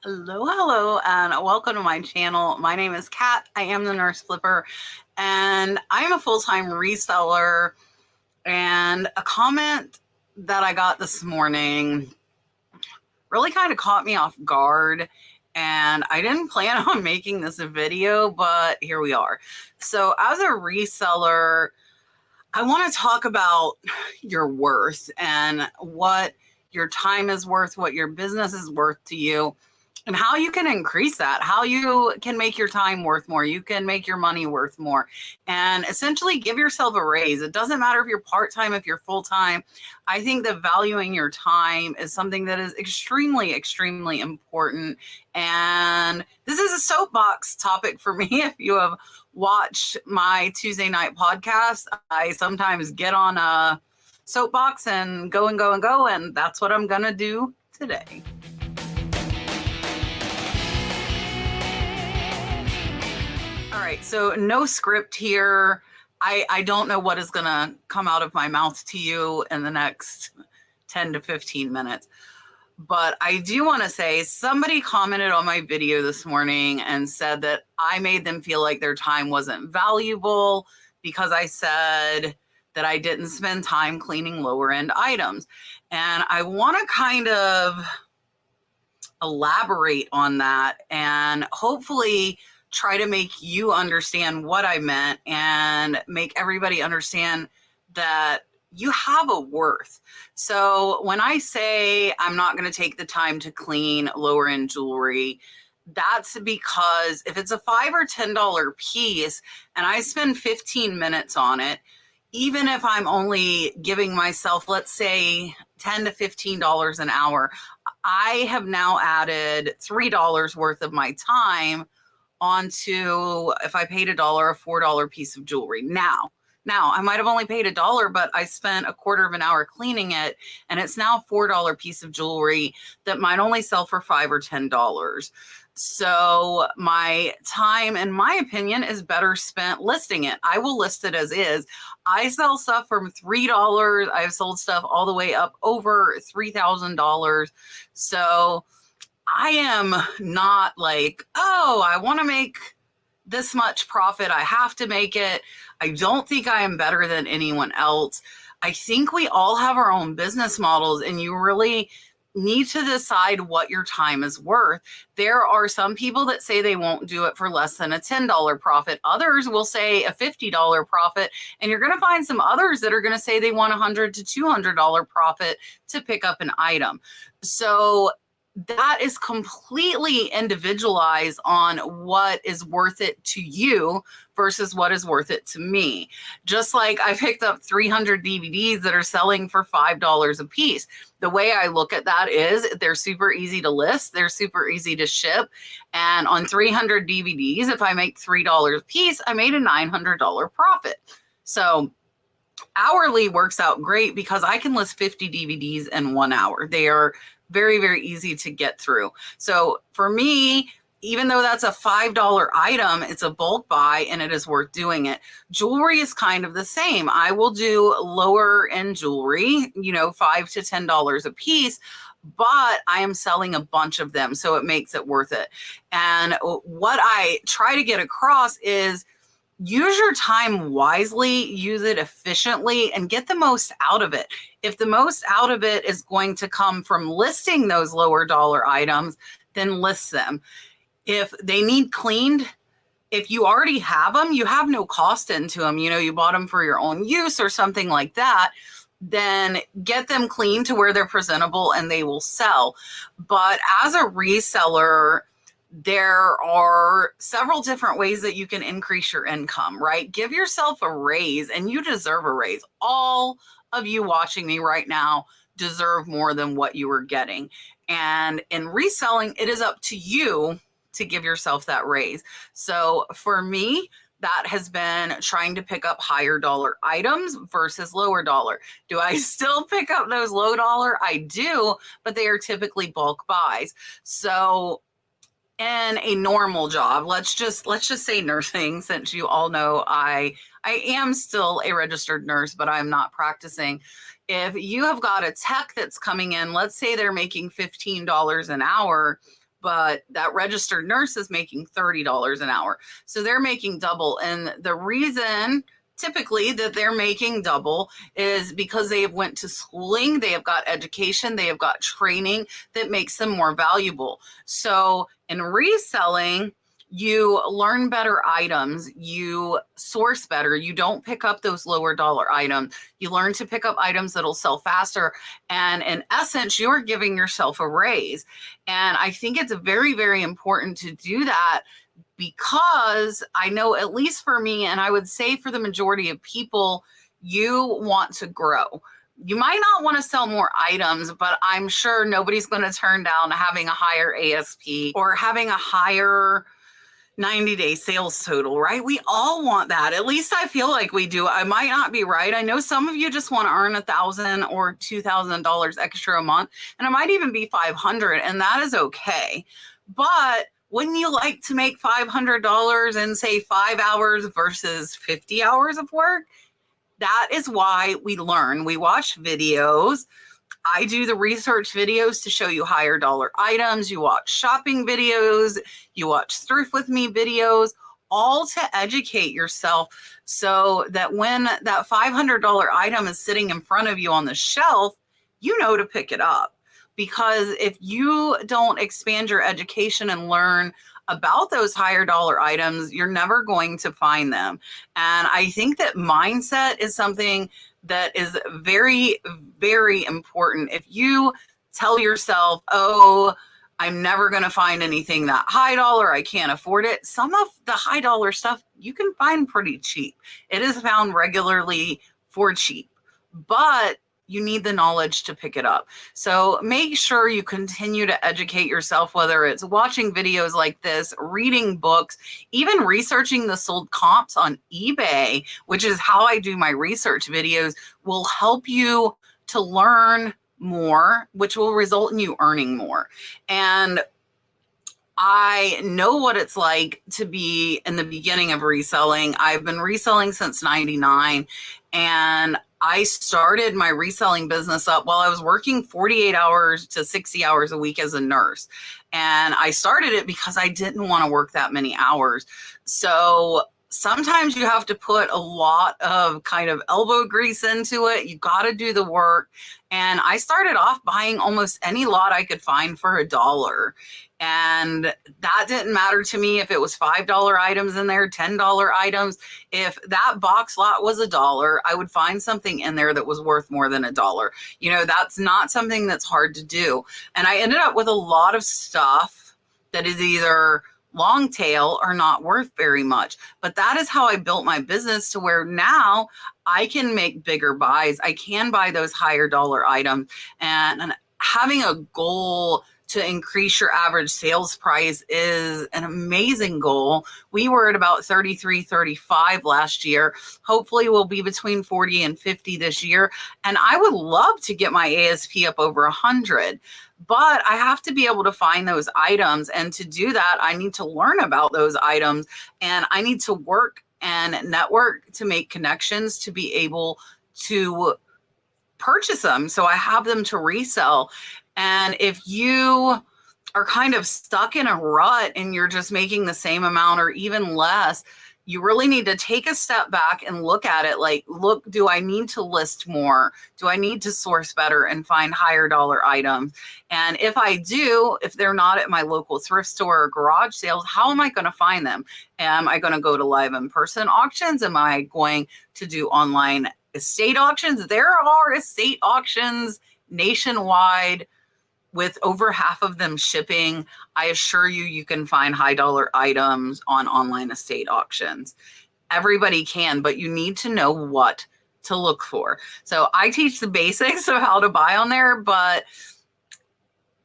Hello, and welcome to my channel. My name is Kat. I am the Nurse Flipper, and I am a full-time reseller. And a comment that I got this morning really kind of caught me off guard. And I didn't plan on making this a video, but here we are. So as a reseller, I want to talk about your worth and what your time is worth, what your business is worth to you, and how you can increase that, how you can make your time worth more, you can make your money worth more, and essentially give yourself a raise. It doesn't matter if you're part-time, if you're full-time. I think that valuing your time is something that is extremely, extremely important. And this is a soapbox topic for me. If you have watched my Tuesday night podcast, I sometimes get on a soapbox and go and go and go, and that's what I'm gonna do today. All right, so no script here. I don't know what is going to come out of my mouth to you in the next 10 to 15 minutes. But I do want to say somebody commented on my video this morning and said that I made them feel like their time wasn't valuable because I said that I didn't spend time cleaning lower end items. And I want to kind of elaborate on that and hopefully try to make you understand what I meant and make everybody understand that you have a worth. So when I say I'm not going to take the time to clean lower end jewelry, that's because if it's a $5 or $10 piece and I spend 15 minutes on it, even if I'm only giving myself, let's say, $10 to $15 an hour, I have now added $3 worth of my time onto, if I paid $1, a $4 piece of jewelry. Now I might have only paid $1, but I spent a quarter of an hour cleaning it, and it's now a $4 piece of jewelry that might only sell for $5 or $10. So my time, in my opinion, is better spent listing it. I will list it as is. I sell stuff from $3. I've sold stuff all the way up over $3,000. So I am not like, oh, I want to make this much profit, I have to make it. I don't think I am better than anyone else. I think we all have our own business models, and you really need to decide what your time is worth. There are some people that say they won't do it for less than a $10 profit. Others will say a $50 profit, and you're going to find some others that are going to say they want $100 to $200 profit to pick up an item. So that is completely individualized on what is worth it to you versus what is worth it to me. Just like I picked up 300 DVDs that are selling for $5 a piece. The way I look at that is they're super easy to list, they're super easy to ship. And on 300 DVDs, if I make $3 a piece, I made a $900 profit. So hourly works out great because I can list 50 DVDs in 1 hour. They are very, very easy to get through. So for me, even though that's a $5 item, it's a bulk buy and it is worth doing it. Jewelry is kind of the same. I will do lower end jewelry, $5 to $10 a piece, but I am selling a bunch of them, so it makes it worth it. And what I try to get across is use your time wisely, use it efficiently, and get the most out of it. If the most out of it is going to come from listing those lower dollar items, then list them. If they need cleaned, if you already have them, you have no cost into them, you bought them for your own use or something like that, then get them clean to where they're presentable and they will sell. But as a reseller, there are several different ways that you can increase your income, right? Give yourself a raise, and you deserve a raise. All of you watching me right now deserve more than what you are getting. And in reselling, it is up to you to give yourself that raise. So for me, that has been trying to pick up higher dollar items versus lower dollar. Do I still pick up those low dollar? I do, but they are typically bulk buys. So in a normal job, let's just say nursing, since you all know I am still a registered nurse, but I'm not practicing. If you have got a tech that's coming in, let's say they're making $15 an hour, but that registered nurse is making $30 an hour. So they're making double. And the reason typically that they're making double is because they have went to schooling, they have got education, they have got training that makes them more valuable. So in reselling, you learn better items, you source better, you don't pick up those lower dollar items, you learn to pick up items that'll sell faster, and in essence, you're giving yourself a raise. And I think it's very, very important to do that, because I know, at least for me, and I would say for the majority of people, you want to grow. You might not want to sell more items, but I'm sure nobody's going to turn down having a higher ASP or having a higher 90-day sales total, right? We all want that. At least I feel like we do. I might not be right. I know some of you just want to earn $1,000 or $2,000 extra a month, and it might even be $500, and that is okay. But wouldn't you like to make $500 in, say, 5 hours versus 50 hours of work? That is why we learn. We watch videos. I do the research videos to show you higher dollar items. You watch shopping videos. You watch Thrift With Me videos, all to educate yourself so that when that $500 item is sitting in front of you on the shelf, you know to pick it up. Because if you don't expand your education and learn about those higher dollar items, you're never going to find them. And I think that mindset is something that is very, very important. If you tell yourself, oh, I'm never going to find anything that high dollar, I can't afford it. Some of the high dollar stuff you can find pretty cheap. It is found regularly for cheap, but you need the knowledge to pick it up. So make sure you continue to educate yourself, whether it's watching videos like this, reading books, even researching the sold comps on eBay, which is how I do my research videos, will help you to learn more, which will result in you earning more. And I know what it's like to be in the beginning of reselling. I've been reselling since 99, and I started my reselling business up while I was working 48 hours to 60 hours a week as a nurse. And I started it because I didn't want to work that many hours. So sometimes you have to put a lot of kind of elbow grease into it. You got to do the work. And I started off buying almost any lot I could find for $1. And that didn't matter to me if it was $5 items in there, $10 items. If that box lot was $1, I would find something in there that was worth more than $1. You know, that's not something that's hard to do. And I ended up with a lot of stuff that is either long tail or not worth very much. But that is how I built my business to where now I can make bigger buys. I can buy those higher dollar items, and having a goal to increase your average sales price is an amazing goal. We were at about 33, 35 last year. Hopefully we'll be between 40 and 50 this year. And I would love to get my ASP up over 100. But I have to be able to find those items. And to do that, I need to learn about those items, and I need to work and network to make connections to be able to purchase them. So I have them to resell. And if you are kind of stuck in a rut and you're just making the same amount or even less, you really need to take a step back and look at it like, look, do I need to list more? Do I need to source better and find higher dollar items? And if I do, if they're not at my local thrift store or garage sales, how am I going to find them? Am I going to go to live in-person auctions? Am I going to do online estate auctions? There are estate auctions nationwide with over half of them shipping. I assure you, you can find high dollar items on online estate auctions. Everybody can, but you need to know what to look for. So I teach the basics of how to buy on there, but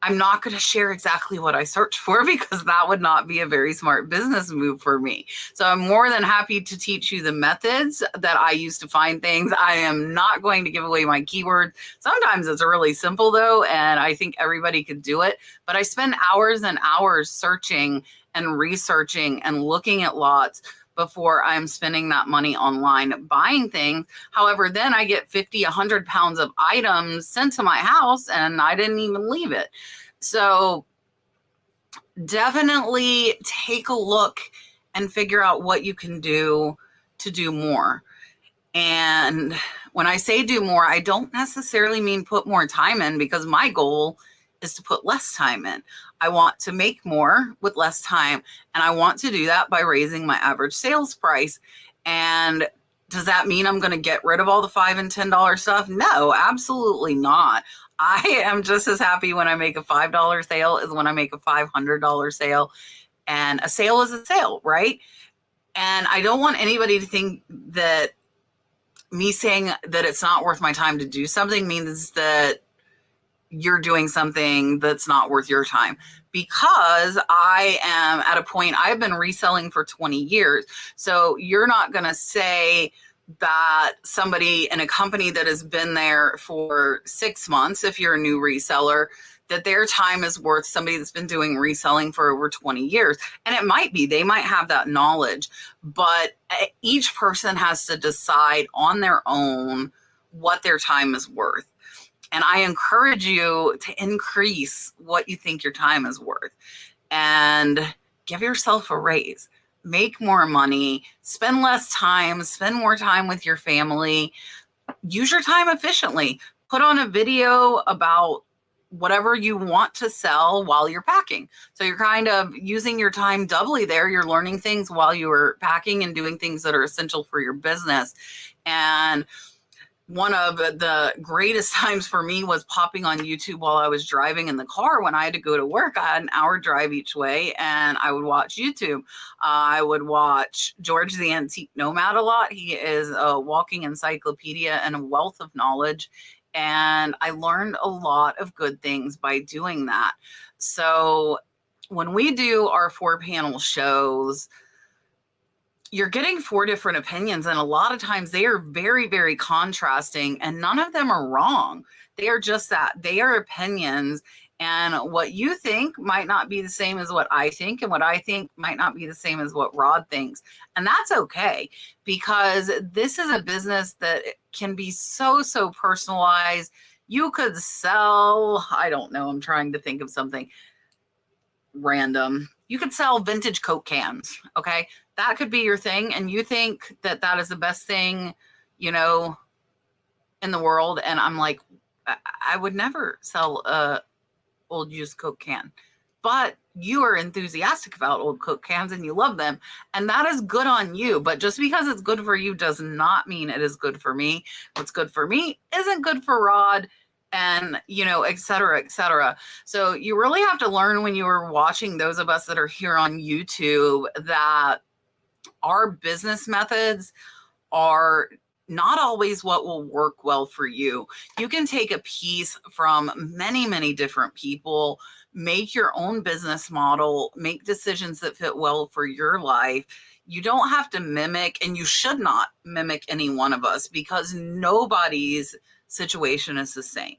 I'm not going to share exactly what I search for because that would not be a very smart business move for me. So I'm more than happy to teach you the methods that I use to find things. I am not going to give away my keywords. Sometimes it's really simple though, and I think everybody could do it. But I spend hours and hours searching and researching and looking at lots before I'm spending that money online buying things. However, then I get 50, 100 pounds of items sent to my house and I didn't even leave it. So definitely take a look and figure out what you can do to do more. And when I say do more, I don't necessarily mean put more time in, because my goal is to put less time in. I want to make more with less time, and I want to do that by raising my average sales price. And does that mean I'm going to get rid of all the $5 and $10 stuff? No, absolutely not. I am just as happy when I make a $5 sale as when I make a $500 sale. And a sale is a sale, right? And I don't want anybody to think that me saying that it's not worth my time to do something means that you're doing something that's not worth your time. Because I am at a point, I've been reselling for 20 years. So you're not going to say that somebody in a company that has been there for 6 months, if you're a new reseller, that their time is worth somebody that's been doing reselling for over 20 years. And it might be, they might have that knowledge, but each person has to decide on their own what their time is worth. And I encourage you to increase what you think your time is worth and give yourself a raise. Make more money, spend less time, spend more time with your family, use your time efficiently. Put on a video about whatever you want to sell while you're packing. So you're kind of using your time doubly there. You're learning things while you're packing and doing things that are essential for your business. And one of the greatest times for me was popping on YouTube while I was driving in the car when I had to go to work. I had an hour drive each way, and I would watch YouTube. I would watch George the Antique Nomad a lot. He is a walking encyclopedia and a wealth of knowledge. And I learned a lot of good things by doing that. So when we do our 4-panel shows, you're getting 4 different opinions, and a lot of times they are very, very contrasting, and none of them are wrong. They are just that. They are opinions, and what you think might not be the same as what I think, and what I think might not be the same as what Rod thinks. And that's okay, because this is a business that can be so, so personalized. You could sell, I don't know, I'm trying to think of something random. You could sell vintage Coke cans, okay? That could be your thing, and you think that that is the best thing, you know, in the world. And I'm like, I would never sell a old used Coke can. But you are enthusiastic about old Coke cans and you love them, and that is good on you. But just because it's good for you does not mean it is good for me. What's good for me isn't good for Rod, and, you know, et cetera, et cetera. So you really have to learn when you are watching those of us that are here on YouTube that our business methods are not always what will work well for you. You can take a piece from many, many different people, make your own business model, make decisions that fit well for your life. You don't have to mimic, and you should not mimic any one of us, because nobody's situation is the same.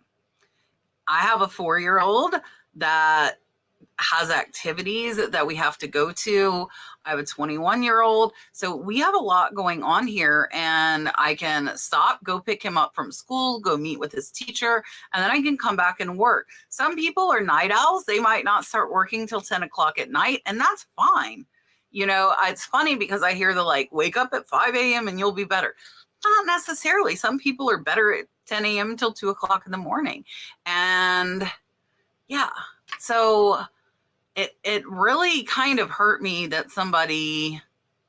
I have a 4-year-old that has activities that we have to go to. I have a 21-year-old. So we have a lot going on here, and I can stop, go pick him up from school, go meet with his teacher, and then I can come back and work. Some people are night owls. They might not start working till 10 o'clock at night, and that's fine. You know, it's funny because I hear the like, wake up at 5 a.m. and you'll be better. Not necessarily. Some people are better at 10 a.m. till 2 o'clock in the morning. And yeah, so it really kind of hurt me that somebody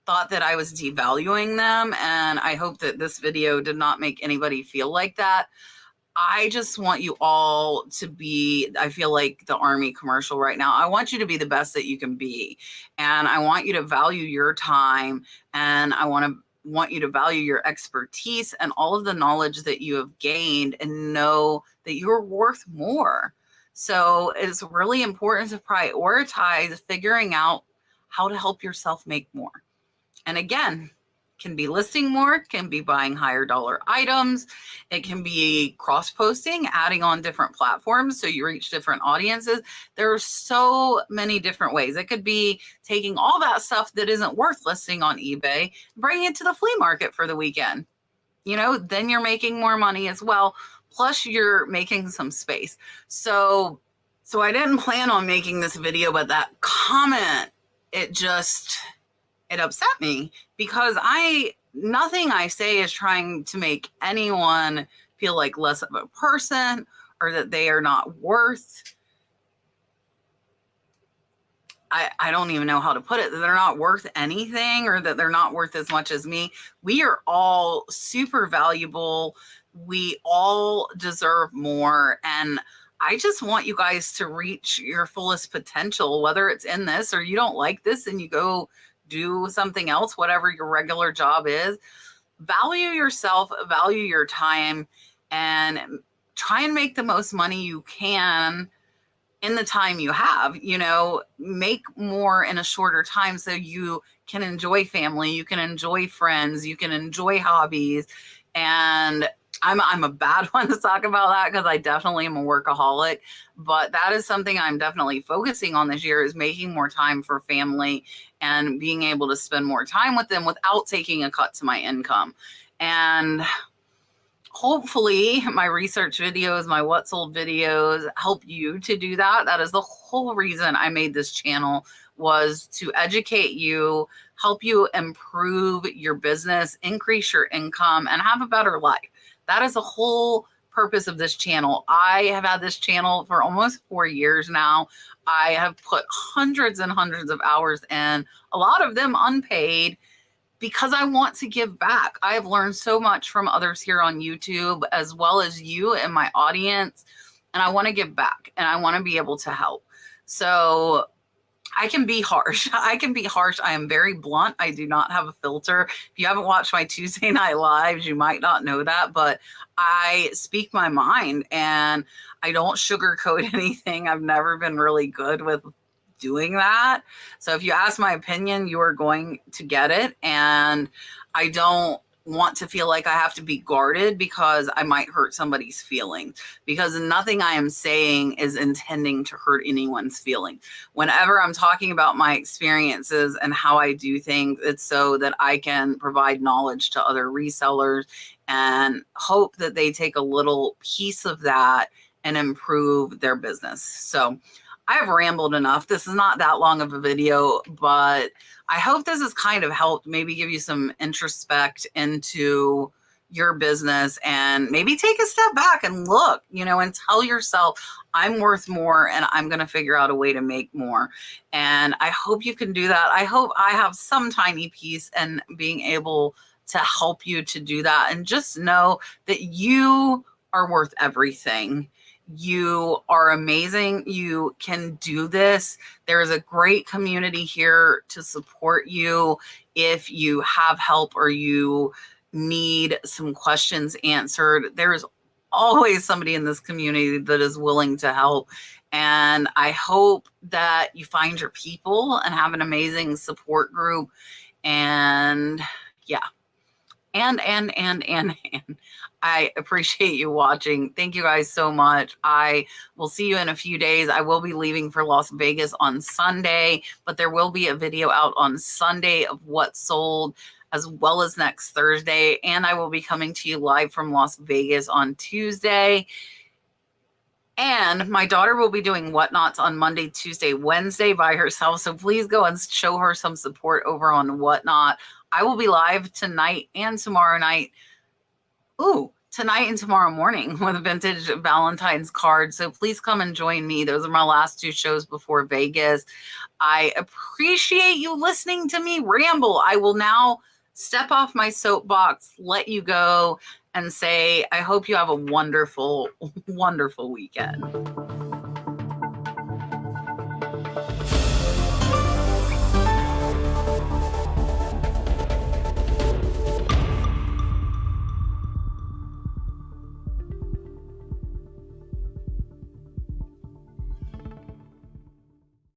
thought that I was devaluing them. And I hope that this video did not make anybody feel like that. I just want you all to be, I feel like the Army commercial right now. I want you to be the best that you can be. And I want you to value your time. And I want you to value your expertise and all of the knowledge that you have gained, and know that you're worth more. So it's really important to prioritize figuring out how to help yourself make more. And again, can be listing more, can be buying higher dollar items. It can be cross-posting, adding on different platforms so you reach different audiences. There are so many different ways. It could be taking all that stuff that isn't worth listing on eBay, bringing it to the flea market for the weekend. You know, then you're making more money as well. Plus you're making some space. So So I didn't plan on making this video, but that comment, it upset me, because nothing I say is trying to make anyone feel like less of a person or that they are not worth, I don't even know how to put it, that they're not worth anything or that they're not worth as much as me. We are all super valuable. We all deserve more. And I just want you guys to reach your fullest potential, whether it's in this or you don't like this and you go do something else, whatever your regular job is. Value yourself, value your time, and try and make the most money you can in the time you have. Make more in a shorter time so you can enjoy family, you can enjoy friends, you can enjoy hobbies. And I'm a bad one to talk about that, because I definitely am a workaholic, but that is something I'm definitely focusing on this year, is making more time for family and being able to spend more time with them without taking a cut to my income. And hopefully my research videos, my what sold videos help you to do that. That is the whole reason I made this channel, was to educate you, help you improve your business, increase your income, and have a better life. That is the whole purpose of this channel. I have had this channel for almost 4 years now. I have put hundreds and hundreds of hours in, a lot of them unpaid, because I want to give back. I have learned so much from others here on YouTube, as well as you and my audience, and I want to give back and I want to be able to help. So I can be harsh. I am very blunt. I do not have a filter. If you haven't watched my Tuesday Night Lives, you might not know that, but I speak my mind and I don't sugarcoat anything. I've never been really good with doing that. So if you ask my opinion, you are going to get it. And I don't want to feel like I have to be guarded because I might hurt somebody's feelings, because nothing I am saying is intending to hurt anyone's feelings. Whenever I'm talking about my experiences and how I do things, it's so that I can provide knowledge to other resellers and hope that they take a little piece of that and improve their business. So I've rambled enough. This is not that long of a video, but I hope this has kind of helped maybe give you some introspect into your business, and maybe take a step back and look, and tell yourself, I'm worth more and I'm going to figure out a way to make more. And I hope you can do that. I hope I have some tiny piece in being able to help you to do that. And just know that you are worth everything. You are amazing. You can do this. There is a great community here to support you if you have help or you need some questions answered. There's always somebody in this community that is willing to help. And I hope that you find your people and have an amazing support group. And yeah. And I appreciate you watching. Thank you guys so much. I will see you in a few days. I will be leaving for Las Vegas on Sunday, but there will be a video out on Sunday of what sold, as well as next Thursday. And I will be coming to you live from Las Vegas on Tuesday. And my daughter will be doing Whatnots on Monday, Tuesday, Wednesday by herself. So please go and show her some support over on Whatnot. I will be live tonight and tomorrow night. Tonight and tomorrow morning with a vintage Valentine's card. So please come and join me. Those are my last 2 shows before Vegas. I appreciate you listening to me ramble. I will now step off my soapbox, let you go, and say, I hope you have a wonderful, wonderful weekend.